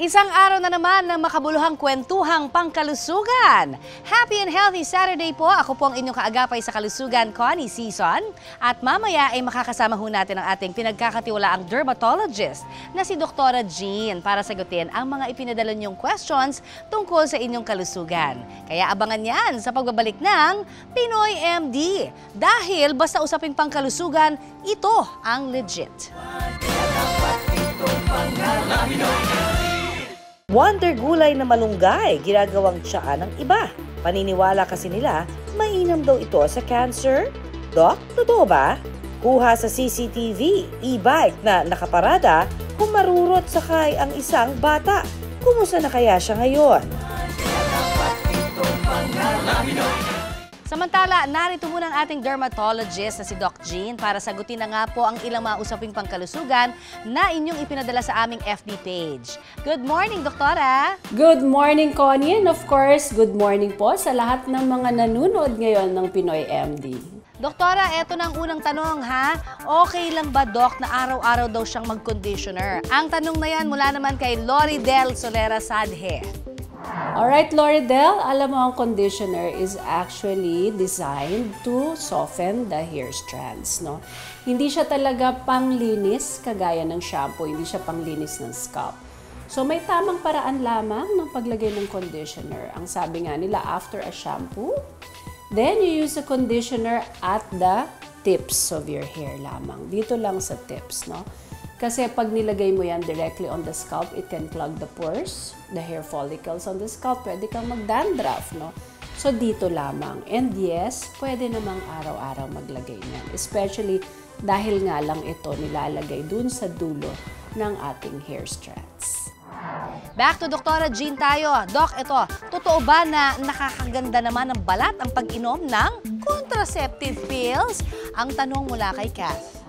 Isang araw na naman ng makabuluhang kwentuhang pangkalusugan. Happy and healthy Saturday po. Ako po ang inyong kaagapay sa Kalusugan, Connie Season. At mamaya ay makakasama ho natin ang ating pinagkakatiwalaang dermatologist na si Dr. Jean para sagutin ang mga ipinadala niyong questions tungkol sa inyong kalusugan. Kaya abangan yan sa pagbabalik ng Pinoy MD. Dahil basta usaping pangkalusugan, ito ang legit. Wonder gulay na malunggay, ginagawang tiyaan ng iba. Paniniwala kasi nila, mainam daw ito sa cancer. Doc, totoo ba? Kuha sa CCTV, e-bike na nakaparada, humarurot sakay ang isang bata. Kumusta na kaya siya ngayon? Samantala, narito muna ang ating dermatologist na si Doc Jean para sagutin na nga po ang ilang mga usaping pangkalusugan na inyong ipinadala sa aming FB page. Good morning, Doktora! Good morning, Connie, and of course, good morning po sa lahat ng mga nanonood ngayon ng Pinoy MD. Doktora, eto na ang unang tanong ha. Okay lang ba, Doc, na araw-araw daw siyang mag-conditioner? Ang tanong na yan mula naman kay Loridel Solera Sadhe. Alright, Loridel, alam mo ang conditioner is actually designed to soften the hair strands, no? Hindi siya talaga panglinis kagaya ng shampoo, hindi siya panglinis ng scalp. So may tamang paraan lamang ng paglagay ng conditioner. Ang sabi nga nila, after a shampoo, then you use the conditioner at the tips of your hair lamang. Dito lang sa tips, no? Kasi pag nilagay mo yan directly on the scalp, it can clog the pores, the hair follicles on the scalp. Pwede kang mag-dandruff, no? So, dito lamang. And yes, pwede namang araw-araw maglagay niyan. Especially dahil nga lang ito nilalagay dun sa dulo ng ating hair strands. Back to Dr. Jean tayo. Doc, ito, totoo ba na nakakaganda naman ng balat ang pag-inom ng contraceptive pills? Ang tanong mula kay Kath.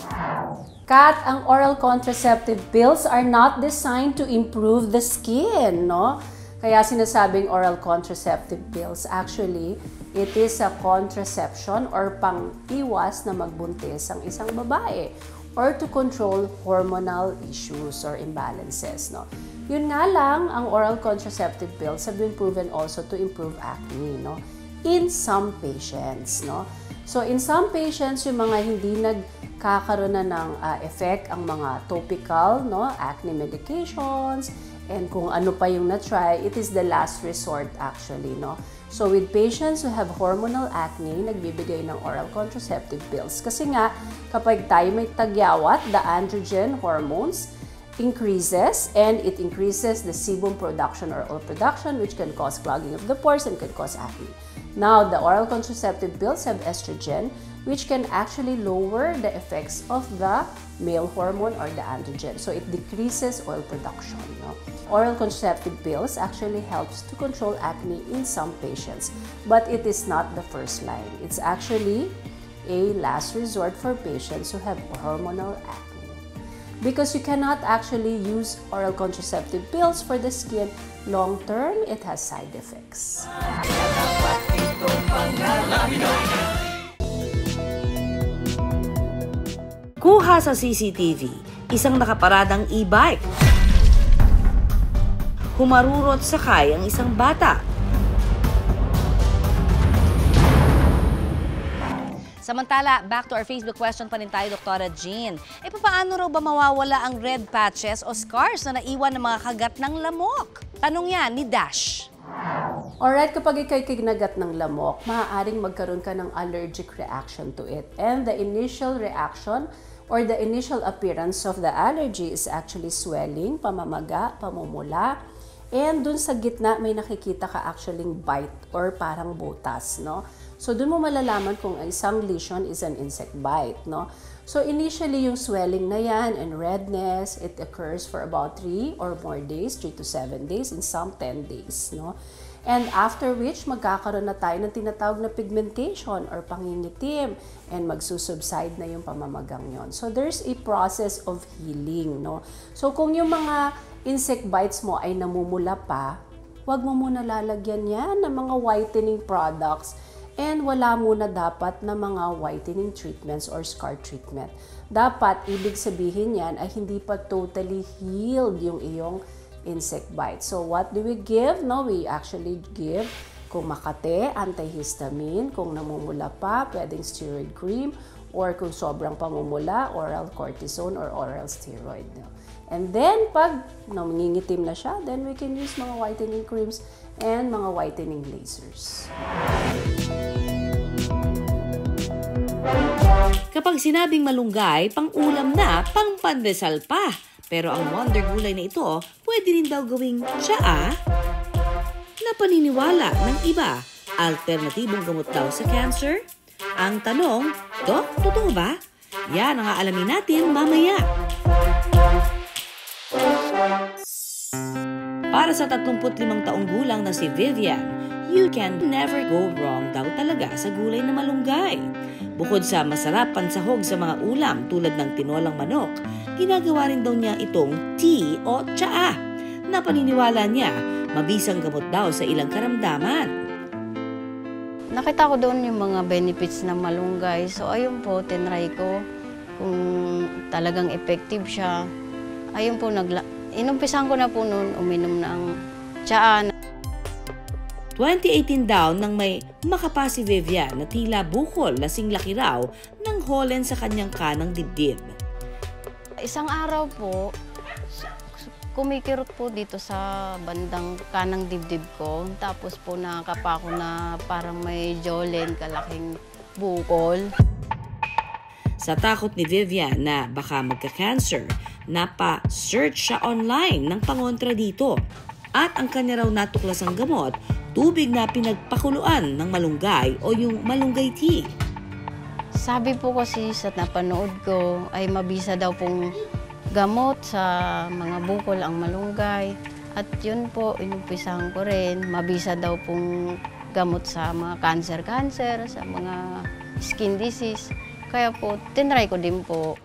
Kat, ang oral contraceptive pills are not designed to improve the skin, no? Kaya sinasabing oral contraceptive pills, actually, it is a contraception or pang-iwas na magbuntis ang isang babae or to control hormonal issues or imbalances, no? Yun nga lang, ang oral contraceptive pills have been proven also to improve acne, no? In some patients, no? So, in some patients, yung mga hindi nagkakaroon na ng effect ang mga topical, no, acne medications, and kung ano pa yung na-try, it is the last resort actually, no. So, with patients who have hormonal acne, nagbibigay ng oral contraceptive pills. Kasi nga, kapag tayo may tagyawat, the androgen hormones increases and it increases the sebum production or oil production, which can cause clogging of the pores and can cause acne. Now, the oral contraceptive pills have estrogen, which can actually lower the effects of the male hormone or the androgen. So, it decreases oil production. No? Oral contraceptive pills actually helps to control acne in some patients, but it is not the first line. It's actually a last resort for patients who have hormonal acne. Because you cannot actually use oral contraceptive pills for the skin long term, it has side effects. Kuha sa CCTV, isang nakaparadang e-bike. Humarurot sakay ang isang bata. Samantala, back to our Facebook question pa rin tayo, Dr. Jean. Paano raw ba mawawala ang red patches o scars na naiwan ng mga kagat ng lamok? Tanong yan ni Dash. Alright, kapag ikay kinagat ng lamok, maaaring magkaroon ka ng allergic reaction to it. And the initial reaction or the initial appearance of the allergy is actually swelling, pamamaga, pamumula. And dun sa gitna, may nakikita ka actually bite or parang butas, no? So, dun mo malalaman kung isang lesion is an insect bite, no? So, initially, yung swelling na yan and redness, it occurs for about 3 or more days, 3 to 7 days, and some 10 days, no? And after which, magkakaroon na tayo ng tinatawag na pigmentation or pangingitim and magsusubside na yung pamamagang yon. So, there's a process of healing, no? So, kung yung mga insect bites mo ay namumula pa, huwag mo muna lalagyan yan ng mga whitening products. And wala muna dapat na mga whitening treatments or scar treatment. Dapat, ibig sabihin yan ay hindi pa totally healed yung iyong insect bites. So what do we give? No, we actually give kung makate, antihistamine, kung namumula pa, pwedeng steroid cream, or kung sobrang pamumula, oral cortisone or oral steroid. No? And then, pag nangingitim na siya, then we can use mga whitening creams and mga whitening lasers. Kapag sinabing malunggay, pang-ulam na, pang-pandesal pa. Pero ang wonder gulay na ito, pwede rin daw gawing tsaa na paniniwala ng iba. Alternatibong gamot daw sa cancer? Ang tanong, Dok, totoo ba? Yan ang aalamin natin mamaya. Para sa 35 taong gulang na si Vivian, you can never go wrong daw talaga sa gulay na malunggay. Bukod sa masarap pansahog sa mga ulam tulad ng tinolang manok, ginagawa rin daw niya itong tea o tsaa na paniniwala niya mabisang gamot daw sa ilang karamdaman. Nakita ko doon yung mga benefits ng malunggay. So ayun po, tinry ko kung talagang effective siya. Ayun po, inumpisan ko na po noon uminom ng tsaa. 2018 daw nang may makapa si Vivian na tila bukol lasing laki raw ng holen sa kanyang kanang dibdib. Isang araw po, kumikirot po dito sa bandang kanang dibdib ko. Tapos po nakakapa ko na parang may jollen, kalaking bukol. Sa takot ni Vivian na baka magka-cancer, napa-search siya online ng pangontra dito. At ang kanya raw natuklasang gamot, tubig na pinagpakuluan ng malunggay o yung malunggay tea. Sabi po kasi sa napanood ko ay mabisa daw pong gamot sa mga bukol ang malunggay. At yun po, inumpisahan ko rin. Mabisa daw pong gamot sa mga cancer, sa mga skin disease. Kaya po, tinry ko din po.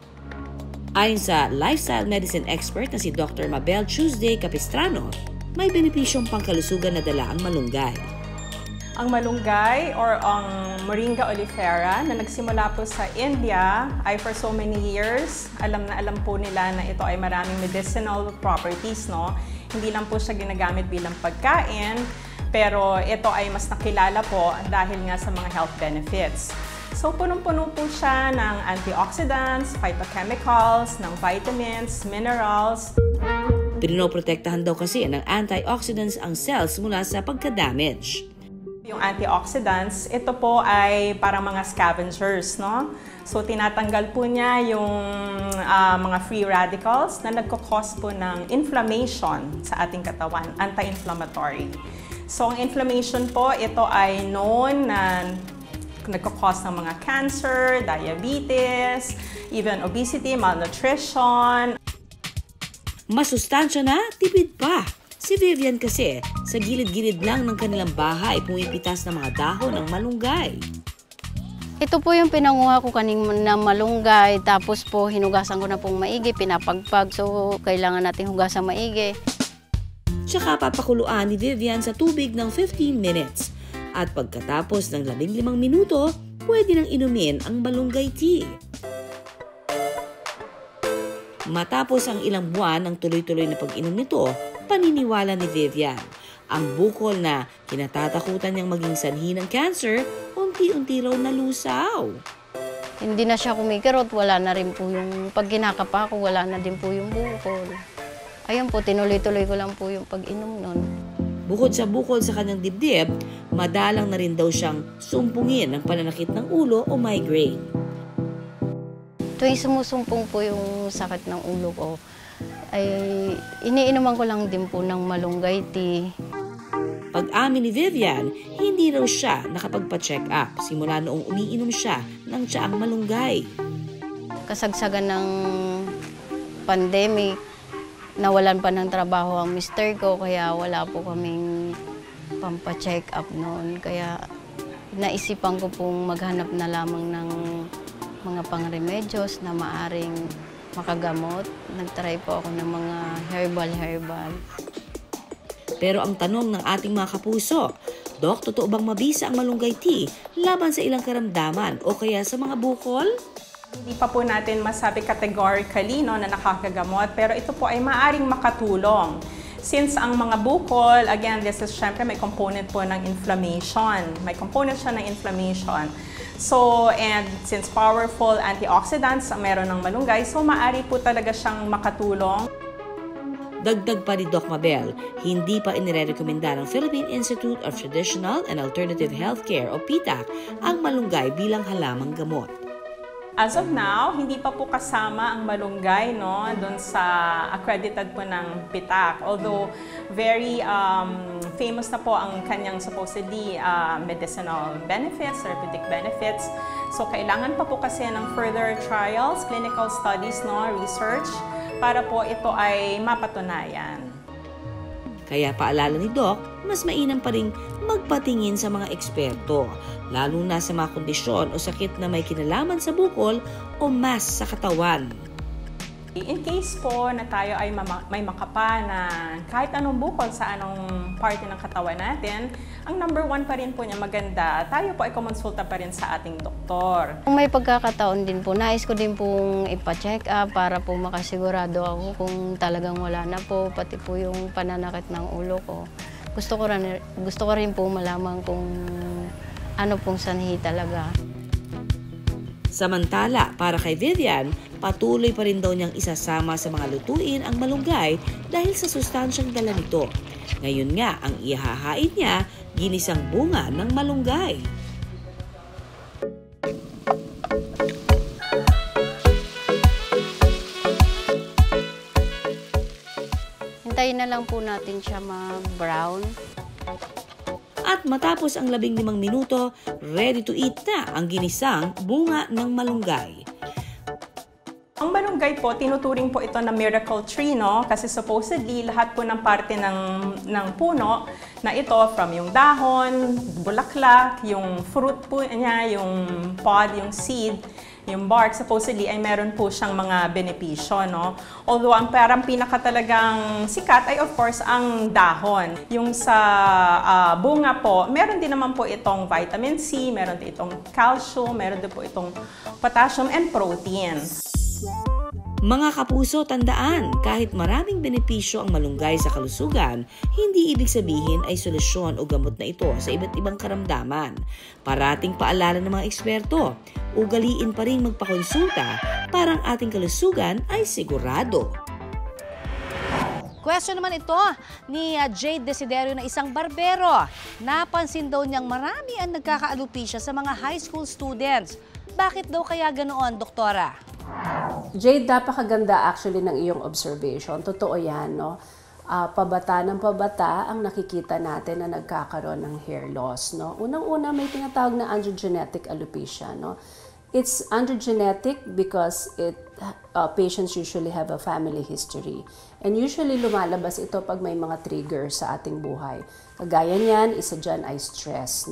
Ayon sa lifestyle medicine expert na si Dr. Mabel Tuesday Capistrano, may benepisyong pangkalusugan na dala ang malunggay. Ang malunggay or ang Moringa oleifera na nagsimula po sa India ay for so many years, alam po nila na ito ay maraming medicinal properties, no? Hindi lang po siya ginagamit bilang pagkain, pero ito ay mas nakilala po dahil nga sa mga health benefits. So punong-puno po siya ng antioxidants, phytochemicals, ng vitamins, minerals. Pinoprotektahan daw kasi ng antioxidants ang cells mula sa pagka-damage. Yung antioxidants, ito po ay parang mga scavengers, no? So tinatanggal po niya yung mga free radicals na nagkakos po ng inflammation sa ating katawan, anti-inflammatory. So ang inflammation po, ito ay known na nagkakos ng mga cancer, diabetes, even obesity, malnutrition. Masustansya na, tipid pa. Si Vivian kasi, sa gilid-gilid lang ng kanilang bahay, pumipitas ng mga dahon ng malunggay. Ito po yung pinanguha ko kanina malunggay, tapos po hinugasan ko na pong maigi, pinapagpag, so kailangan natin hugasan maigi. Tsaka papakuluan ni Vivian sa tubig ng 15 minutes. At pagkatapos ng 15 minuto, pwede nang inumin ang malunggay tea. Matapos ang ilang buwan ng tuloy-tuloy na pag-inom nito, paniniwala ni Vivian, ang bukol na kinatatakutan niyang maging sanhi ng cancer, unti-unti raw nalusaw. Hindi na siya kumikirot, wala na rin po yung pag kinakapa ko, wala na din po yung bukol. Ayun po, tinuloy-tuloy ko lang po yung pag-inom nun. Bukod sa bukol sa kanyang dibdib, madalang na rin daw siyang sumpungin ng pananakit ng ulo o migraine. Tuwing sumusumpong po yung sakit ng ulo ko, ay iniinuman ko lang din po ng malunggay tea. Pag-amin ni Vivian, hindi raw siya nakapagpa-check up simula noong umiinom siya ng tsaang malunggay. Kasagsagan ng pandemic, nawalan pa ng trabaho ang mister ko, kaya wala po kaming pampa-check up noon. Kaya naisipan ko pong maghanap na lamang ng mga pang-remedyos na maaring makagamot. Nagtry po ako ng mga herbal. Pero ang tanong ng ating mga kapuso, Dok, totoo bang mabisa ang malunggay tea laban sa ilang karamdaman o kaya sa mga bukol? Hindi pa po natin masabi categorically, no, na nakakagamot, pero ito po ay maaaring makatulong. Since ang mga bukol, again, this is syempre may component po ng inflammation. May component siya ng inflammation. So, and since powerful antioxidants ang meron ng malunggay, so maaari po talaga siyang makatulong. Dagdag pa ni Doc Mabel, hindi pa inirekomenda ng Philippine Institute of Traditional and Alternative Healthcare o PITAC ang malunggay bilang halamang gamot. As of now, hindi pa po kasama ang malunggay doon sa accredited po ng PITAC. Although very famous na po ang kanyang supposedly medicinal benefits, therapeutic benefits. So kailangan pa po kasi ng further trials, clinical studies, research, para po ito ay mapatunayan. Kaya paalala ni Doc, mas mainam pa rin magpatingin sa mga eksperto, lalo na sa mga kondisyon o sakit na may kinalaman sa bukol o mas sa katawan. In case po na tayo ay may makapa na kahit anong bukol sa anong parte ng katawan natin, ang number one pa rin po niya maganda, tayo po ay kumonsulta pa rin sa ating doktor. Kung may pagkakataon din po, nais ko din pong ipa-check up para po makasigurado ako kung talagang wala na po, pati po yung pananakit ng ulo ko. Gusto ko rin po malaman kung ano pong sanhi talaga. Samantala, para kay Vivian, patuloy pa rin daw niyang isasama sa mga lutuin ang malunggay dahil sa sustansyang dala nito. Ngayon nga, ang ihahain niya, ginisang bunga ng malunggay. Hintayin na lang po natin siya mag-brown. At matapos ang 15 minuto, ready to eat na ang ginisang bunga ng malunggay. Ang malunggay po, tinuturing po ito na miracle tree, Kasi supposedly, lahat po ng parte ng puno na ito, from yung dahon, bulaklak, yung fruit po niya, yung pod, yung seed, yung bark, supposedly ay meron po siyang mga benepisyo, Although ang parang pinakatalagang sikat ay of course ang dahon. Yung sa bunga po, meron din naman po itong vitamin C, meron din itong calcium, meron din po itong potassium and protein. Mga kapuso, tandaan, kahit maraming benepisyo ang malunggay sa kalusugan, hindi ibig sabihin ay solusyon o gamot na ito sa iba't ibang karamdaman. Parating paalala ng mga eksperto, ugaliin pa rin magpakonsulta para ang ating kalusugan ay sigurado. Question naman ito ni Jade Desiderio na isang barbero. Napansin daw niyang marami ang nagkakaalopecia sa mga high school students. Bakit daw kaya ganoon, doktora? Jade, napakaganda actually ng iyong observation. Totoo yan, Pabata ng pabata ang nakikita natin na nagkakaroon ng hair loss, Unang-una, may tinatawag na androgenetic alopecia, It's androgenetic because patients usually have a family history. And usually lumalabas ito pag may mga triggers sa ating buhay. Kagaya niyan, isa dyan ay stress,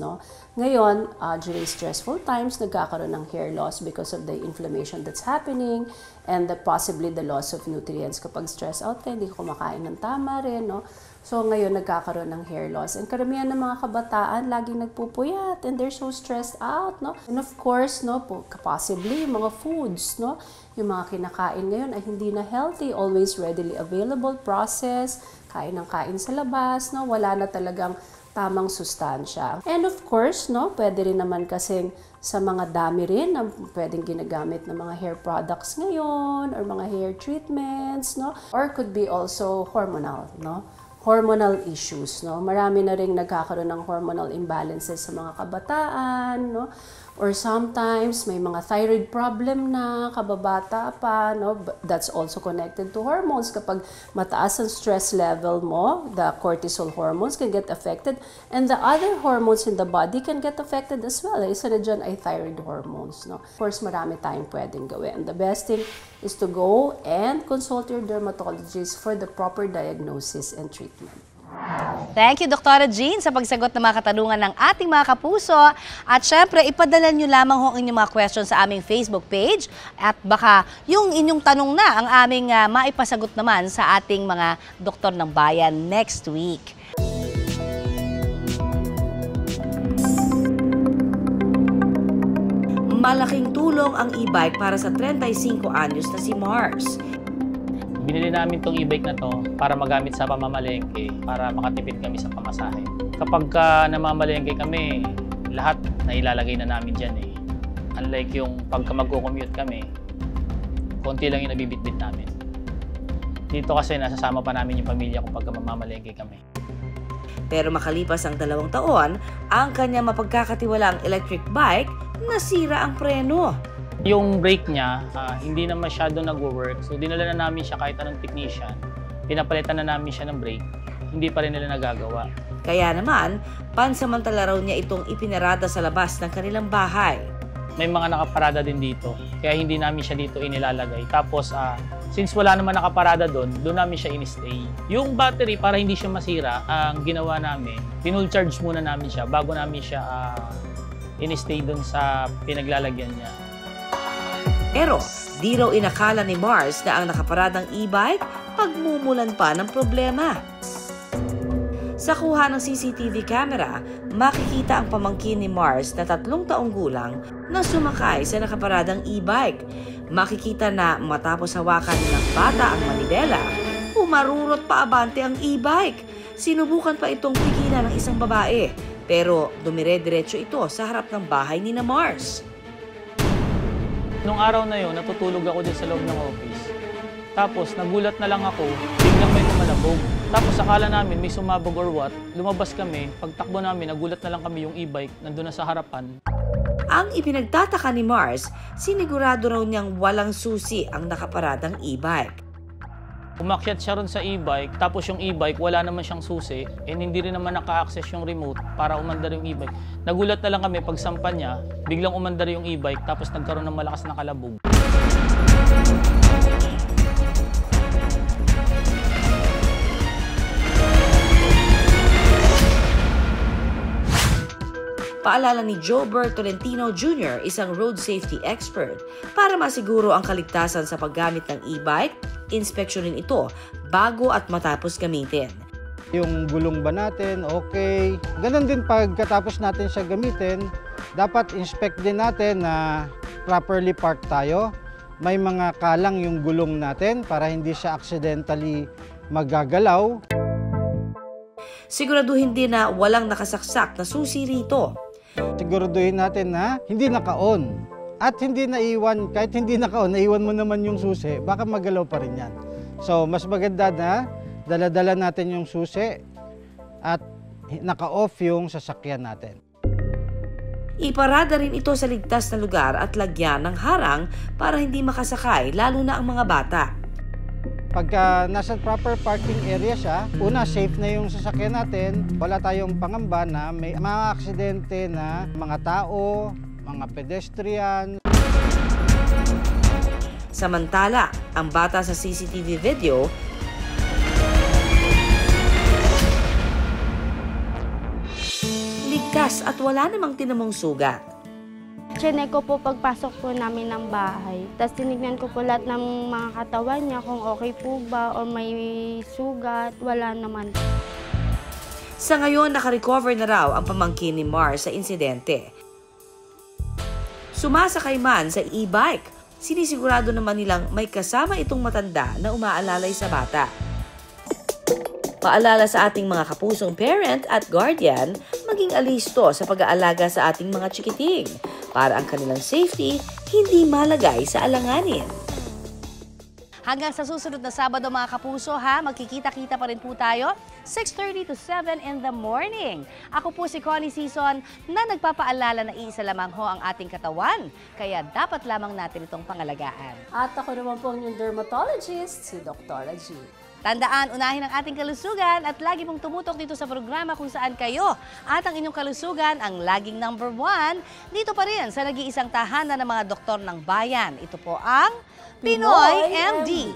Ngayon, during stressful times, nagkakaroon ng hair loss because of the inflammation that's happening and possibly the loss of nutrients. Kapag stress out ka, hindi kumakain ng tama rin, So ngayon, nagkakaroon ng hair loss. And karamihan ng mga kabataan, laging nagpupuyat and they're so stressed out, And of course, possibly, yung mga foods, Yung mga kinakain ngayon ay hindi na healthy, always readily available, processed, kain ng kain sa labas, Wala na talagang tamang sustansya. And of course, pwede rin naman kasing sa mga dami rin na pwedeng ginagamit ng mga hair products ngayon or mga hair treatments, Or could be also hormonal, Hormonal issues, Marami na rin nagkakaroon ng hormonal imbalances sa mga kabataan, Or sometimes may mga thyroid problem na kababata pa, That's also connected to hormones. Kapag mataas ang stress level mo, the cortisol hormones can get affected and the other hormones in the body can get affected as well. Isa na dyan ay thyroid hormones, Of course, marami tayong pwedeng gawin. And the best thing is to go and consult your dermatologist for the proper diagnosis and treatment. Thank you, Dr. Jean, sa pagsagot ng mga katanungan ng ating mga kapuso. At syempre, ipadala nyo lamang ang inyong mga questions sa aming Facebook page. At baka yung inyong tanong na ang aming maipasagot naman sa ating mga doktor ng bayan next week. Malaking tulong ang e-bike para sa 35 anyos na si Mars. Binili namin tong e-bike na to para magamit sa pamamalengke, para makatipid kami sa pamasahe. Kapag namamalengke kami, lahat na ilalagay na namin dyan eh. Unlike yung pagka mag-commute kami, konti lang yung nabibitbit namin. Dito kasi nasasama pa namin yung pamilya ko pagka mamamalengke kami. Pero makalipas ang 2 taon, ang kanya mapagkakatiwalang electric bike, nasira ang preno. Yung brake niya, hindi na masyado nag-work. So dinala na namin siya kahit anong technician. Pinapalitan na namin siya ng brake. Hindi pa rin nila nagagawa. Kaya naman, pansamantala raw niya itong ipinarada sa labas ng kanilang bahay. May mga nakaparada din dito. Kaya hindi namin siya dito inilalagay. Tapos, since wala naman nakaparada doon namin siya in-stay. Yung battery, para hindi siya masira, ang ginawa namin, pinull charge muna namin siya bago namin siya in-stay doon sa pinaglalagyan niya. Pero, di raw inakala ni Mars na ang nakaparadang e-bike pagmumulan pa ng problema. Sa kuha ng CCTV camera, makikita ang pamangkin ni Mars na 3 taong gulang na sumakay sa nakaparadang e-bike. Makikita na matapos hawakan ng bata ang manibela, umarurot pa abante ang e-bike. Sinubukan pa itong pigilan ng isang babae, pero dumire-diretso ito sa harap ng bahay ni Mars. Nung araw na yun, natutulog ako din sa loob ng office. Tapos, nagulat na lang ako, biglang may lumalabog. Tapos, akala namin may sumabog or what, lumabas kami, pagtakbo namin, nagulat na lang kami yung e-bike, nandun na sa harapan. Ang ipinagtataka ni Mars, sinigurado raw niyang walang susi ang nakaparadang e-bike. Umakyat siya ron sa e-bike, tapos yung e-bike wala naman siyang susi, and hindi rin naman naka-access yung remote para umandar yung e-bike. Nagulat na lang kami pagsampa niya, biglang umandar yung e-bike, tapos nagkaroon ng malakas na kalabog. Paalala ni Joebert Tolentino Jr., isang road safety expert, para masiguro ang kaligtasan sa paggamit ng e-bike, inspeksyonin ito bago at matapos gamitin. Yung gulong ba natin, okay. Ganon din pagkatapos natin siya gamitin, dapat inspect din natin na properly park tayo. May mga kalang yung gulong natin para hindi siya accidentally magagalaw. Siguraduhin din na walang nakasaksak na susi rito. Siguraduhin natin na hindi naka-on at hindi naiwan. Kahit hindi naka-on, naiwan mo naman yung susi, baka magalaw pa rin yan. So, mas maganda na dala-dala natin yung susi at naka-off yung sasakyan natin. Iparada rin ito sa ligtas na lugar at lagyan ng harang para hindi makasakay, lalo na ang mga bata. Pagka nasa proper parking area siya, una, safe na yung sasakyan natin. Wala tayong pangamba na may mga aksidente na mga tao, mga pedestrian. Samantala, ang bata sa CCTV video, ligtas at wala namang tinamong sugat. Chinek ko po pagpasok po namin ng bahay. Tapos tinignan ko po lahat ng mga katawan niya kung okay po ba o may sugat. Wala naman. Sa ngayon, nakarecover na raw ang pamangkin ni Mars sa insidente. Sumasakay man sa e-bike, sinisigurado naman nilang may kasama itong matanda na umaalalay sa bata. Paalala sa ating mga kapusong parent at guardian, maging alisto sa pag-aalaga sa ating mga chikiting para ang kanilang safety hindi malagay sa alanganin. Hanggang sa susunod na Sabado mga kapuso ha, magkikita-kita pa rin po tayo 6:30 to 7 in the morning. Ako po si Connie Season na nagpapaalala na iisa lamang ho ang ating katawan, kaya dapat lamang natin itong pangalagaan. At ako naman po ang inyong dermatologist, si Dr. G. Tandaan, unahin ang ating kalusugan at lagi mong tumutok dito sa programa kung saan kayo at ang inyong kalusugan ang laging number 1 dito pa rin sa nag-iisang tahanan ng mga doktor ng bayan. Ito po ang Pinoy MD.